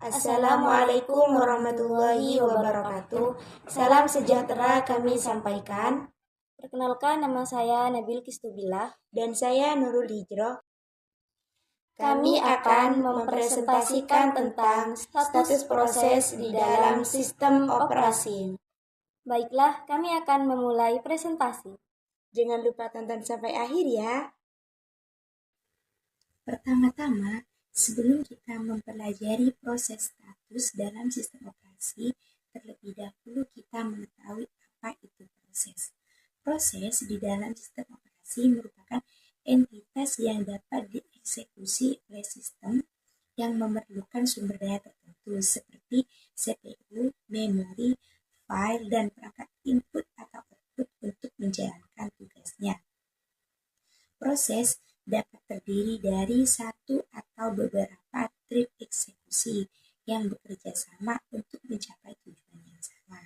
Assalamualaikum warahmatullahi wabarakatuh. Salam sejahtera kami sampaikan. Perkenalkan, nama saya Nabil Kistubillah. Dan saya Nurul Hijroh. Kami akan mempresentasikan tentang status proses di dalam sistem operasi. Baiklah, kami akan memulai presentasi. Jangan lupa tonton sampai akhir ya. Pertama-tama, sebelum kita mempelajari proses status dalam sistem operasi, terlebih dahulu kita mengetahui apa itu proses. Proses di dalam sistem operasi merupakan entitas yang dapat dieksekusi oleh sistem yang memerlukan sumber daya tertentu seperti CPU, memori, file, dan perangkat input atau output untuk menjalankan tugasnya. Proses dapat terdiri dari satu atau beberapa trip eksekusi yang bekerja sama untuk mencapai tujuan yang sama.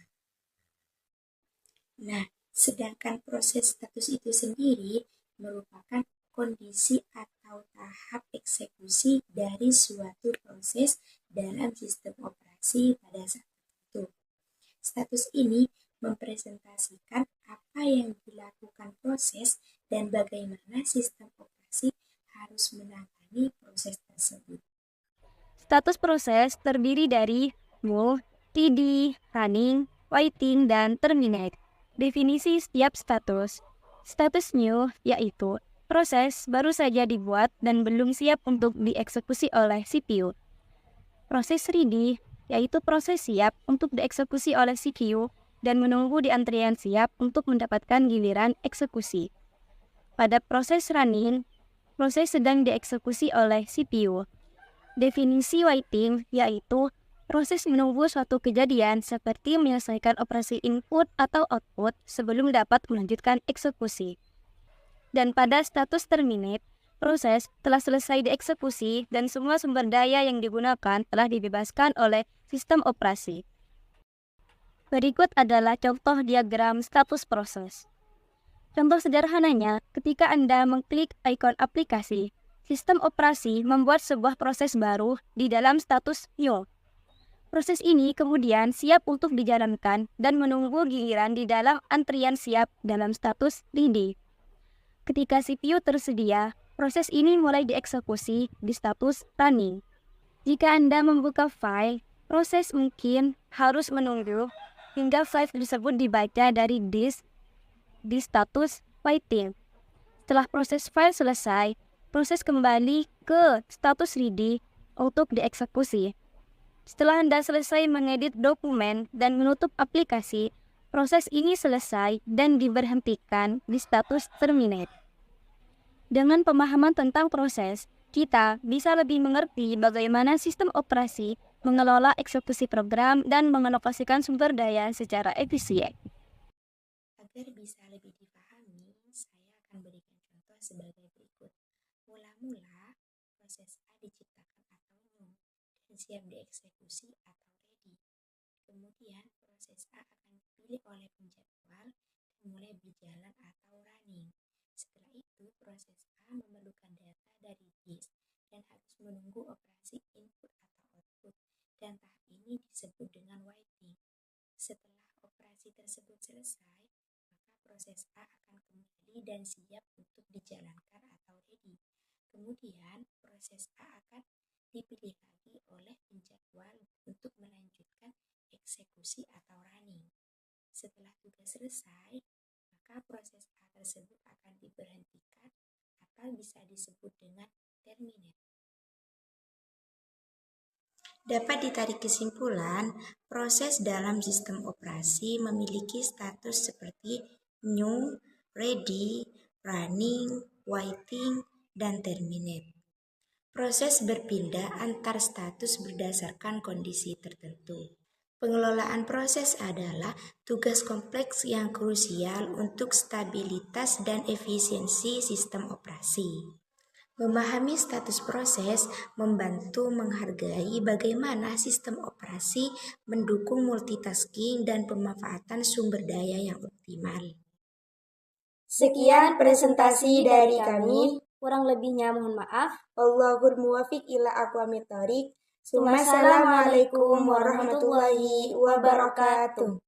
Nah, sedangkan proses status itu sendiri merupakan kondisi atau tahap eksekusi dari suatu proses dalam sistem operasi pada saat tertentu. Status ini mempresentasikan apa yang dilakukan proses dan bagaimana sistem operasi harus menangani proses tersebut. Status proses terdiri dari move, ready, running, waiting, dan terminate. Definisi setiap status. Status new yaitu proses baru saja dibuat dan belum siap untuk dieksekusi oleh CPU. Proses ready yaitu proses siap untuk dieksekusi oleh CPU dan menunggu di antrian siap untuk mendapatkan giliran eksekusi. Pada proses running, proses sedang dieksekusi oleh CPU. Definisi waiting yaitu proses menunggu suatu kejadian seperti menyelesaikan operasi input atau output sebelum dapat melanjutkan eksekusi. Dan pada status terminate, proses telah selesai dieksekusi dan semua sumber daya yang digunakan telah dibebaskan oleh sistem operasi. Berikut adalah contoh diagram status proses. Contoh sederhananya, ketika Anda mengklik ikon aplikasi, sistem operasi membuat sebuah proses baru di dalam status new. Proses ini kemudian siap untuk dijalankan dan menunggu giliran di dalam antrian siap dalam status ready. Ketika CPU tersedia, proses ini mulai dieksekusi di status running. Jika Anda membuka file, proses mungkin harus menunggu hingga file tersebut dibaca dari disk di status waiting. Setelah proses file selesai, proses kembali ke status ready untuk dieksekusi. Setelah Anda selesai mengedit dokumen dan menutup aplikasi, proses ini selesai dan diberhentikan di status terminate. Dengan pemahaman tentang proses, kita bisa lebih mengerti bagaimana sistem operasi mengelola eksekusi program dan mengalokasikan sumber daya secara efisien. Agar bisa lebih dipahami, saya akan berikan contoh sebagai berikut. Mula-mula, proses A diciptakan atau new dan siap dieksekusi atau ready. Kemudian, proses A akan dipilih oleh penjadwal dan mulai berjalan atau running. Setelah itu, proses A memerlukan data dari disk dan harus menunggu operasi input atau output, dan tahap ini disebut dengan waiting. Setelah operasi tersebut selesai, maka proses A akan kembali dan siap untuk dijalankan atau ready. Kemudian, proses A akan dipilih lagi oleh penjadwal untuk melanjutkan eksekusi atau running. Setelah tugas selesai, maka proses A tersebut akan diberhentikan atau bisa disebut dengan terminate. Dapat ditarik kesimpulan, proses dalam sistem operasi memiliki status seperti new, ready, running, waiting, dan terminate. Proses berpindah antar status berdasarkan kondisi tertentu. Pengelolaan proses adalah tugas kompleks yang krusial untuk stabilitas dan efisiensi sistem operasi. Memahami status proses membantu menghargai bagaimana sistem operasi mendukung multitasking dan pemanfaatan sumber daya yang optimal. Sekian presentasi dari kami. Kurang lebihnya mohon maaf. Wallahul muwaffiq ila aqwamit thoriq. Assalamualaikum warahmatullahi wabarakatuh.